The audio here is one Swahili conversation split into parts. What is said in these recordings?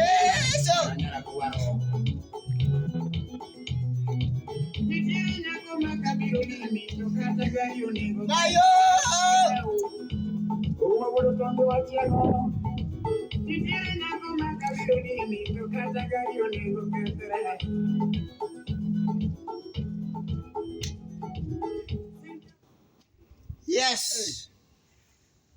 Yes. Yes.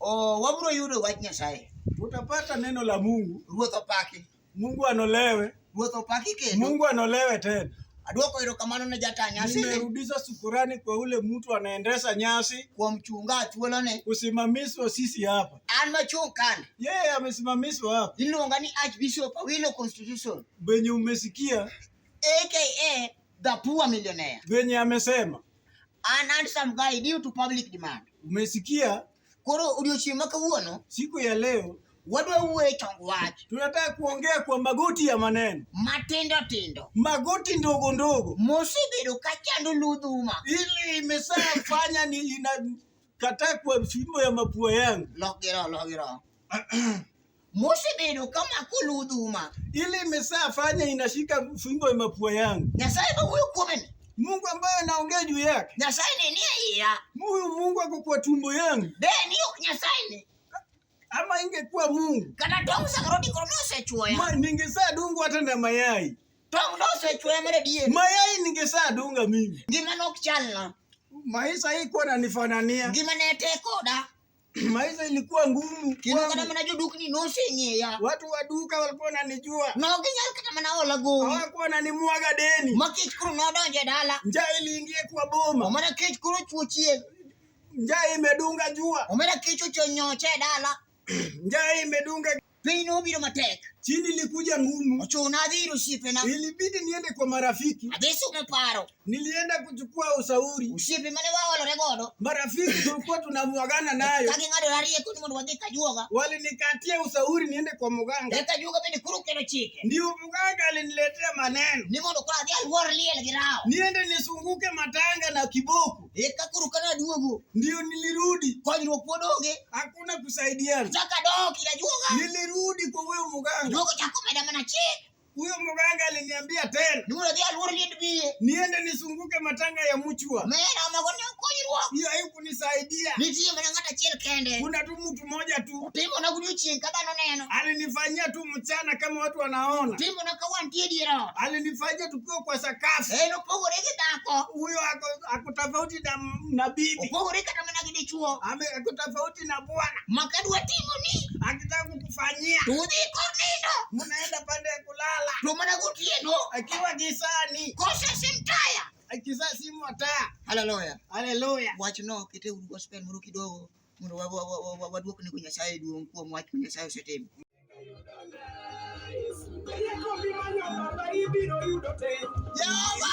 Oh, waburo yudo wach Nyasaye. Utapata neno la Mungu. Ruoth opaki. Mungu anolewe. Ruoth opaki kendo. Mungu anolewe tena. Aduoko erokamano ne jata nyasi. Nimerudisha shukrani kwa ule mtu anaendesha nyasi. Kwa mchunga thuolone. Kusimamishwa sisi hapa. An machung kan. Yeye amesimamishwa hapa. Iluonga ni Archbishop Awilo Constitution. Benye umesikia. AKA the poor millionaire. Benye amesema. An handsome guy due to public demand. Umesikia? Koro odiochieng' makawuono. Siku ya leo. Wadwa wuoyo chong wach. Tunataka kuongea kwa magoti ya maneno. Matindo tindo. Magoti ndogo ndogo. Mosebedo kachando ludhuma. Ili imesafanya ni inakataa kwa fimbo ya mapua yangu. Logiro. Mosebedo kama kuludhuma. Ili imesafanya inashika fimbo ya mapua yangu. Nyasaye ba wuoyo kuomeni. Mungu ambaye anaongea juu yake. Nyasaye ni iya. Mungu ako kwa tumbo yangu. Ni ok Nyasaye ni. Ama ingekuwa Mungu. Kana tong sagrodi kono sechuoya. Ningesaa dungu hata na mayai. Tong no sechuoya mere die. Mayai ningesaa dunga mimi. Ngima nok chalna. Maisha hii kwa nanifanania. Ngima ne tekoda. Maisha ilikuwa ngumu. Kino kana mana jodukni no senyeya. Watu wa duka walikuwa wananijua. No ginyal kata mana ola go. Hawakuwa wananimwaga deni. Makich kuru no donje dala. Njaa iliingia kwa boma. Omana kich kuru chuochie. Njaa imedunga jua. Omana kichu chonyoche dala. Njaa imedunga. Pino biro matek. Chini ilikuja ngumu. Ochuna dhiru shipena. Ilibidi niende kwa marafiki. Adhisu umeparo. Nilienda kuchukua ushauri. Ushipi mane wawalore godo. Marafiki tulikuwa tunamwagana nayo. Kagi ngado rariye kuni mundu wadhika juoga. Walinikatia ushauri niende kwa muganga. Deka juoga bende kuru keno chike. Ndio muganga aliniletea maneno. Ni mundu kura dhia luor liye girao. Niende nisunguke matanga na kiboko. Eka kuru kana duogo. Ndio nilirudi. Kwa jiru podoge. Hakuna kusaidiana. Zaka do kila juoga. Nilirudi kwa huyo muganga. Juoga chako medamana chike. Huyo muganga aliniambia tena. Ni mundu dhia luor liye dubiye. Niende nisunguke matanga ya mchwa. Mera magone ukojirwa. Hiyo haikunisaidia. Nitie manangata chile kende. Kuna tu mtu mmoja tu. Timo na kudio chike kadano neno. Alinifanyia tu mchana kama watu wanaona. Timo na kawan tie dira. Alinifanyia tukiwa kwa sakafu. No pogore dako. Huyo ako tofauti na bibi. Pogore kata mana gidi chuo. Ako tofauti na bwana. Makadwa timo ni. Akitaka kukufanyia. Tudhi kornino. Mnaenda pande ya kulala. Tumana gutieno. Akiwa gisani. Kosa simtaya. Akisa simu ataa. Hallelujah. Hallelujah. Wach no kete uru gospel moro kidogo. Mondo waduok ni Nyasaye duong kuom wach Nyasaye osetimo. Yawa.